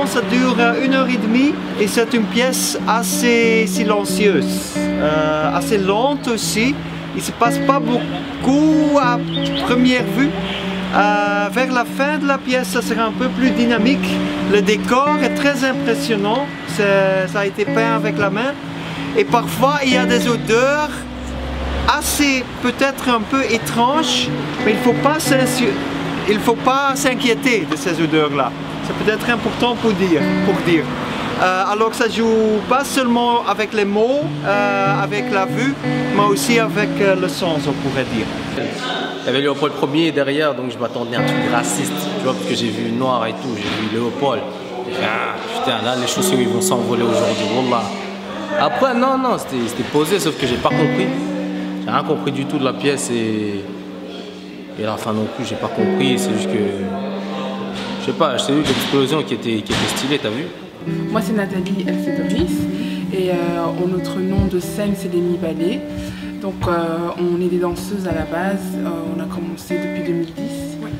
normalement ça dure 1h30 et c'est une pièce assez silencieuse, assez lente aussi. Il ne se passe pas beaucoup à première vue. Vers la fin de la pièce, ça sera un peu plus dynamique. Le décor est très impressionnant, ça a été peint avec la main. Et parfois, il y a des odeurs assez, peut-être un peu étranges, mais il ne faut pas s'inquiéter de ces odeurs-là. C'est peut-être important pour dire. Alors que ça joue pas seulement avec les mots, avec la vue, mais aussi avec le sens, on pourrait dire. Il y avait Léopold Ier derrière, donc je m'attendais à un truc raciste, tu vois, parce que j'ai vu Noir et tout, j'ai vu Léopold. Ah, putain, là les chaussures ils vont s'envoler aujourd'hui, wallah. Après, non, c'était posé, sauf que j'ai pas compris. J'ai rien compris du tout de la pièce et à la fin non plus, j'ai pas compris, c'est juste que... Je sais pas, j'ai vu l'explosion qui était stylée, t'as vu? Moi c'est Nathalie Elfedoris et notre nom de scène c'est les Mi-Ballet. Donc on est des danseuses à la base, on a commencé depuis 2010. Ouais.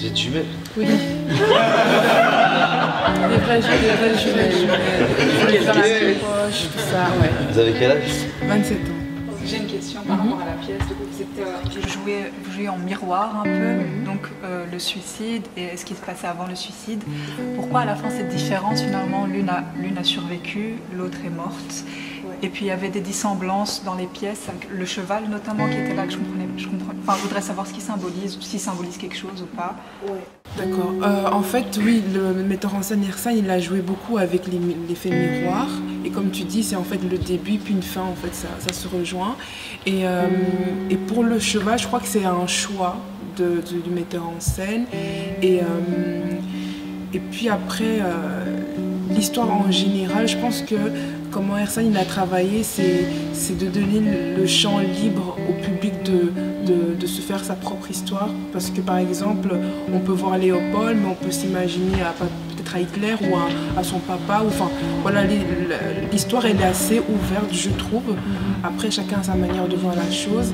J'ai du jumelles. Oui. Des vrais jumelles. Les dans la poche, tout ça, ouais. Vous avez quel âge? 27 ans. J'ai une question par rapport à la pièce. Vous jouez en miroir un peu, donc le suicide et ce qui se passait avant le suicide. Pourquoi à la fin cette différence finalement, l'une a survécu, l'autre est morte? Et puis il y avait des dissemblances dans les pièces, avec le cheval notamment qui était là, que je comprends. Enfin, je voudrais savoir ce qu'il symbolise, s'il symbolise quelque chose ou pas. Ouais. D'accord. En fait, oui, le metteur en scène Ersan, il a joué beaucoup avec l'effet miroir. Et comme tu dis, c'est en fait le début puis une fin, en fait, ça se rejoint. Et pour le cheval, je crois que c'est un choix du metteur en scène. Et puis après, l'histoire en général, je pense que comment Ersan il a travaillé, c'est de donner le champ libre au public de se faire sa propre histoire. Parce que par exemple, on peut voir Léopold, mais on peut s'imaginer peut-être à Hitler ou à son papa. Enfin, voilà, l'histoire elle est assez ouverte, je trouve. Après, chacun a sa manière de voir la chose.